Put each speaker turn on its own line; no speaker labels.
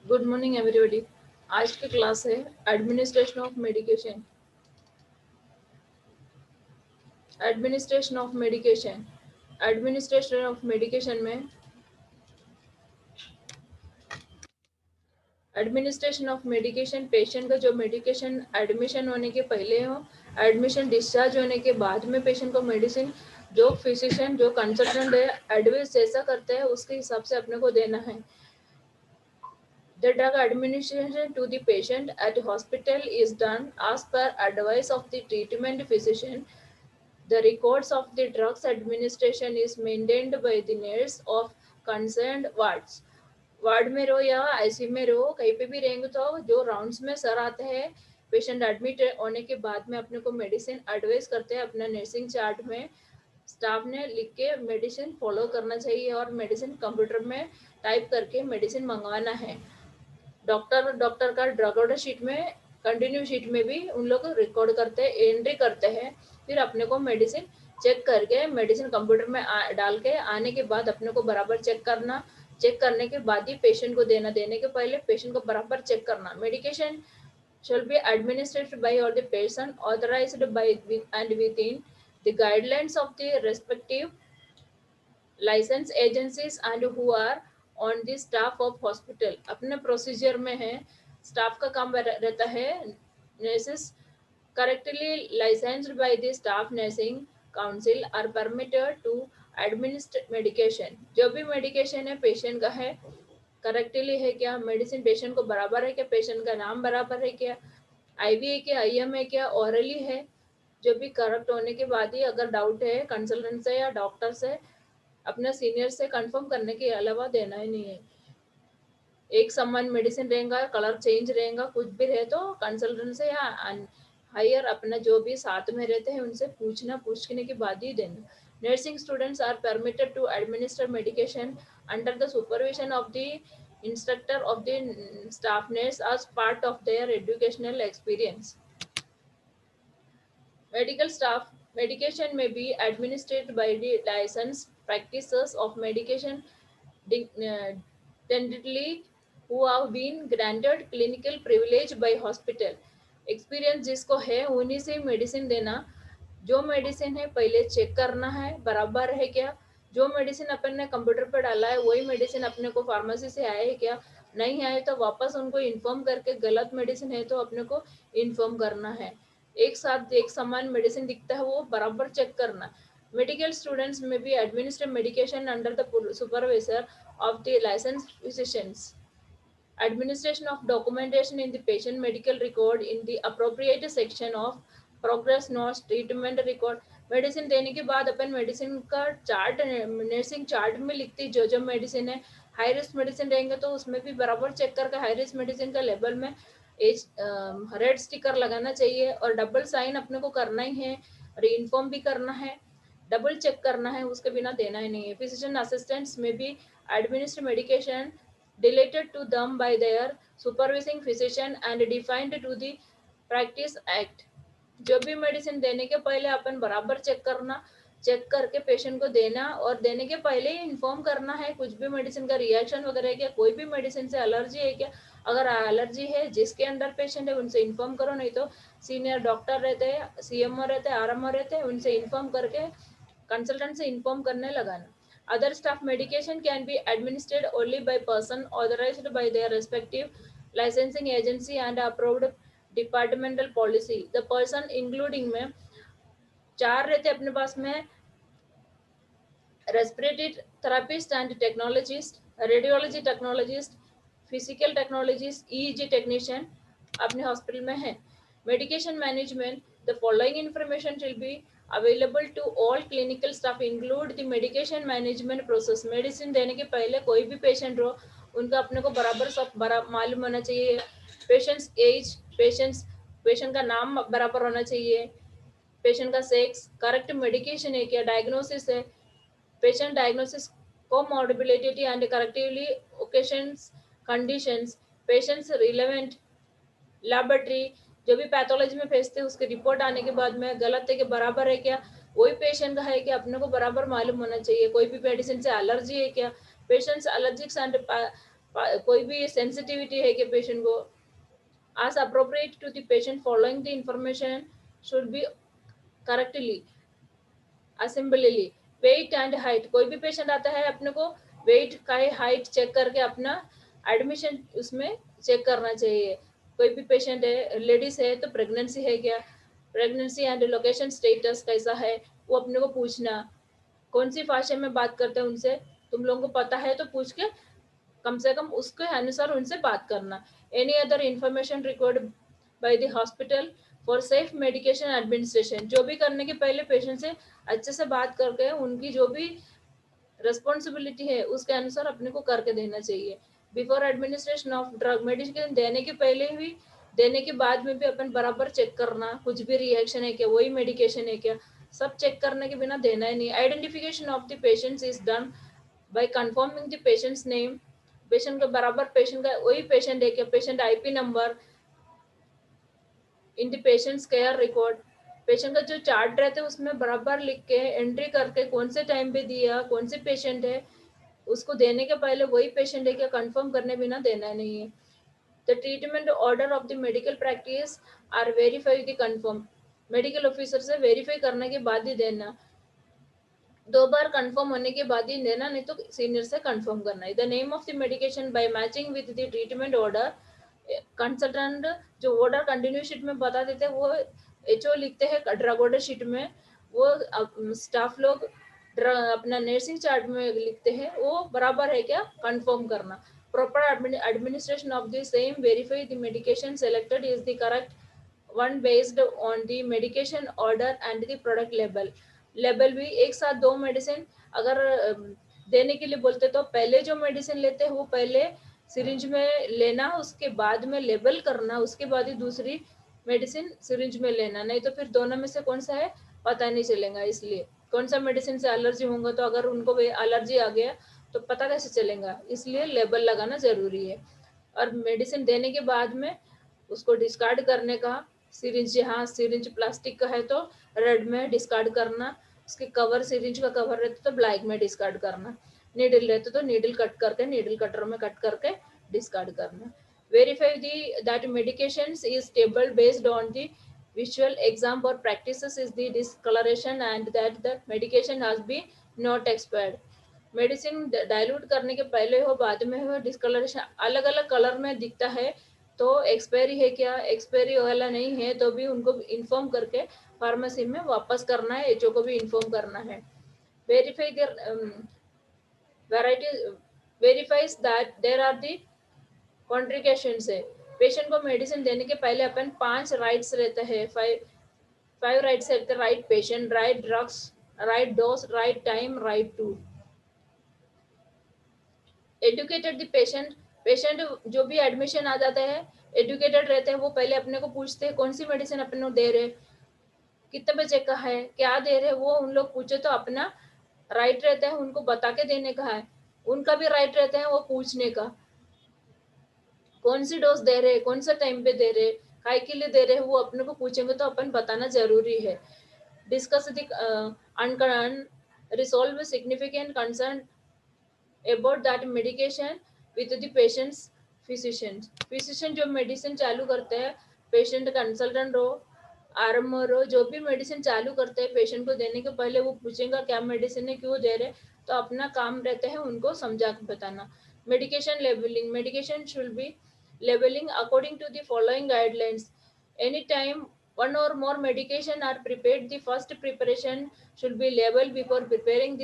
Good morning everybody. आज की class है administration of medication. Administration of medication administration of medication में administration of medication patient का जो मेडिकेशन एडमिशन होने के पहले हो, एडमिशन डिस्चार्ज होने के बाद में पेशेंट को मेडिसिन जो फिजिशियन जो कंसल्टेंट है एडवाइस जैसा करते हैं उसके हिसाब से अपने को देना है। The drug administration to the patient at hospital is done as per advice of the treatment physician. The records of the drugs administration is maintained by the nurse of concerned wards. Ward में रहो या ICU में रहो, कहीं पे भी रहेंगे तो जो राउंड्स में सर आते हैं पेशेंट एडमिट होने के बाद में अपने को मेडिसिन एडवाइस करते हैं अपना नर्सिंग चार्ट में स्टाफ ने लिख के मेडिसिन फॉलो करना चाहिए और मेडिसिन कंप्यूटर में टाइप करके मेडिसिन मंगवाना है। डॉक्टर का ड्रग ऑर्डर शीट में कंटिन्यू शीट में भी उन लोग रिकॉर्ड करते हैं, एंट्री करते हैं। फिर अपने को मेडिसिन चेक करके मेडिसिन कंप्यूटर में डाल के आने के बाद अपने को बराबर चेक करने के बाद ही पेशेंट को देने के पहले पेशेंट को बराबर चेक करना। Medication shall be administered by or the person authorized by and within the guidelines of the respective licence agencies and who are on the staff of hospital. अपने प्रोसीजर में है, स्टाफ का काम रहता है nurses correctly licensed by the staff nursing council are permitted to administer medication. जो भी medication है पेशेंट का है करेक्टली है क्या, मेडिसिन पेशेंट को बराबर है क्या, पेशेंट का नाम बराबर है क्या, आईवी है क्या, आईएम है क्या, ऑरली है। जो भी करेक्ट होने के बाद ही अगर डाउट है कंसल्टेंट से या डॉक्टर से अपने सीनियर से कंफर्म करने के अलावा देना ही नहीं है। एक समान मेडिसिन रहेगा, कलर चेंज रहेगा, कुछ भी रहे तो कंसल्टेंट से या हायर अपना जो भी साथ में रहते हैं उनसे पूछने के बाद ही देना। Nursing students are permitted to administer medication under the supervision of the instructor of the staff nurse as part of their educational experience. Medical staff medication may be administered by the licensed practitioners of medication tentatively who have been granted clinical privilege by hospital. Experience जिसको है उन्हीं से medicine देना। जो medicine है पहले check करना है बराबर है क्या, जो मेडिसिन अपन ने कंप्यूटर पर डाला है वही मेडिसिन अपने को फार्मेसी से आया है क्या, नहीं आए तो वापस उनको इन्फॉर्म करके गलत मेडिसिन है तो अपने को इन्फॉर्म करना है। एक साथ एक समान मेडिसिन दिखता है वो बराबर चेक करना। मेडिकल स्टूडेंट्स में भी administer medication under the supervisor of the licensed physicians. Administration of documentation in the patient medical record in the appropriate section of progress notes treatment record. Medicine देने के बाद अपन मेडिसिन का chart nursing chart में लिखती जो medicine है, high risk medicine रहेंगे तो उसमें भी बराबर चेक करके हाई रिस्क मेडिसिन का लेबल में एज रेड स्टिकर लगाना चाहिए और डबल साइन अपने को करना ही है और इन्फॉर्म भी करना है, डबल चेक करना है, उसके बिना देना ही नहीं है। फिजिशियन असिस्टेंट्स में भी administer medication deleted to them by their supervising physician and defined to the practice act. जो भी मेडिसिन देने के पहले अपन बराबर चेक करके पेशेंट को देना और देने के पहले ही इन्फॉर्म करना है कुछ भी मेडिसिन का रिएक्शन वगैरह है क्या, कोई भी मेडिसिन से एलर्जी है क्या, अगर एलर्जी है जिसके अंडर पेशेंट है उनसे इन्फॉर्म करो, नहीं तो सीनियर डॉक्टर रहते हैं, सीएमओ रहते हैं, आरएमओ रहते हैं, उनसे इन्फॉर्म करके कंसल्टेंट से इन्फॉर्म करने लगाना। Other staff medication can be administered only by person authorized by their respective licensing agency and approved departmental policy. The person including में चार रहते अपने पास में respiratory therapist and technologist, radiology technologist, physical technologist, EEG technician अपने hospital में है। Medication management, the following information will be available to all clinical staff include the medication management process. Medicine देने के पहले कोई भी पेशेंट हो उनका अपने को बराबर सब मालूम होना चाहिए। पेशेंट्स एज, पेशेंट का नाम बराबर होना चाहिए, पेशेंट का सेक्स, करेक्ट मेडिकेशन है क्या, डायग्नोसिस है, patient diagnosis, comorbidity and correctively occasions conditions, patients relevant laboratory जो भी पैथोलॉजी में भेजते हैं उसके रिपोर्ट आने के बाद में गलत है कि बराबर है क्या, वही पेशेंट का है कि अपने को बराबर मालूम होना चाहिए। कोई भी मेडिसिन से एलर्जी है क्या, पेशेंट्स एलर्जिक्स एंड कोई भी सेंसिटिविटी है कि पेशेंट को as appropriate to the patient following the information should be correctly assembly weight and height कोई भी पेशेंट आता है अपने को वेट का हाइट चेक करके अपना एडमिशन उसमें चेक करना चाहिए कोई भी पेशेंट है लेडीज है तो प्रेगनेंसी है क्या प्रेगनेंसी एंड लोकेशन स्टेटस कैसा है वो अपने को पूछना कौन सी भाषा में बात करते हैं उनसे तुम लोगों को पता है तो पूछ के कम से कम उसके अनुसार उनसे बात करना any other information required by the hospital for safe medication administration जो भी करने के पहले पेशेंट से अच्छे से बात करके उनकी जो भी रिस्पॉन्सिबिलिटी है उसके अनुसार अपने को करके देना चाहिए before administration of drug medicine देने के पहले भी देने के बाद में भी अपन बराबर चेक करना कुछ भी रिएक्शन है क्या वही मेडिकेशन है क्या सब चेक करने के बिना देना ही नहीं identification of the patients is done by confirming the patient's name patient का बराबर पेशेंट का वही पेशेंट है क्या patient IP number in the patient's care record patient का जो चार्ट रहता है उसमें बराबर लिख के एंट्री करके कौन से टाइम पे दिया कौन से पेशेंट है उसको देने के पहले वही पेशेंट है क्या कंफर्म करने बिना देना नहीं है the treatment order of the medical practice are verify the confirm medical officer से वेरीफाई करने के बाद ही देना 2 बार कंफर्म होने के बाद ही देना नहीं तो सीनियर से कंफर्म करना है the name of the medication by matching with the treatment order consultant जो ऑर्डर कंटिन्यू शीट में बता देते हैं वो एचओ लिखते हैं ड्रग ऑर्डर शीट में वो स्टाफ लोग अपना नर्सिंग चार्ट में लिखते हैं वो बराबर है क्या कंफर्म करना proper administration of the same verify the medication selected is the correct one based on the medication order and the product label label भी एक साथ 2 मेडिसिन अगर देने के लिए बोलते तो पहले जो मेडिसिन लेते हैं वो पहले सिरिंज में लेना उसके बाद में लेबल करना उसके बाद ही दूसरी मेडिसिन सिरिंज में लेना नहीं तो फिर दोनों में से कौन सा है पता नहीं चलेगा इसलिए कौन सा मेडिसिन से एलर्जी होगा तो अगर उनको एलर्जी आ गया तो पता कैसे चलेगा इसलिए लेबल लगाना जरूरी है और मेडिसिन देने के बाद में उसको डिस्कार्ड करने का सिरिंज हाँ सिरिंज प्लास्टिक का है तो रेड में डिस्कार्ड करना उसके कवर सिरिंज का कवर रहता तो ब्लैक में डिस्कार्ड करना नीडल रहते तो नीडल कट करके नीडल कटर में कट करके डिस्कार्ड करना verify the that medications is stable based on the visual exam or practices is the discoloration and that the medication has been not expired medicine dilute करने के पहले हो बाद में हो डिस्कलरेशन अलग अलग कलर में दिखता है तो एक्सपायरी है क्या एक्सपायरी वाला नहीं है तो भी उनको इन्फॉर्म करके फार्मेसी में वापस करना है एचओ को भी इन्फॉर्म करना है verify there variety verifies that there are the contraindications है पेशेंट को मेडिसिन देने के पहले अपन 5 राइट्स रहते हैं 5 राइट्स रहते right patient right drugs right dose right time right to educated the patient patient जो भी एडमिशन आ जाता है एडुकेटेड रहते हैं वो पहले अपने को पूछते हैं कौन सी मेडिसिन अपने को दे रहे कितने बजे का है क्या दे रहे वो उन लोग पूछे तो अपना राइट रहता है उनको बता के देने का है उनका भी राइट रहता है वो पूछने का कौन सी डोज दे रहे कौन सा टाइम पे दे रहे काय के लिए दे रहे वो अपने को पूछेंगे तो अपन बताना जरूरी है discuss the resolve significant concern about that medication with the patient's physician जो मेडिसिन चालू करते हैं पेशेंट कंसल्टेंट हो आरएमओ हो जो भी मेडिसिन चालू करते हैं पेशेंट को देने के पहले वो पूछेगा क्या मेडिसिन है क्यों दे रहे तो अपना काम रहता है उनको समझा के बताना medication labelling medication should be labeling according to the following guidelines anytime one or more medication are prepared the first preparation should be labeled before preparing the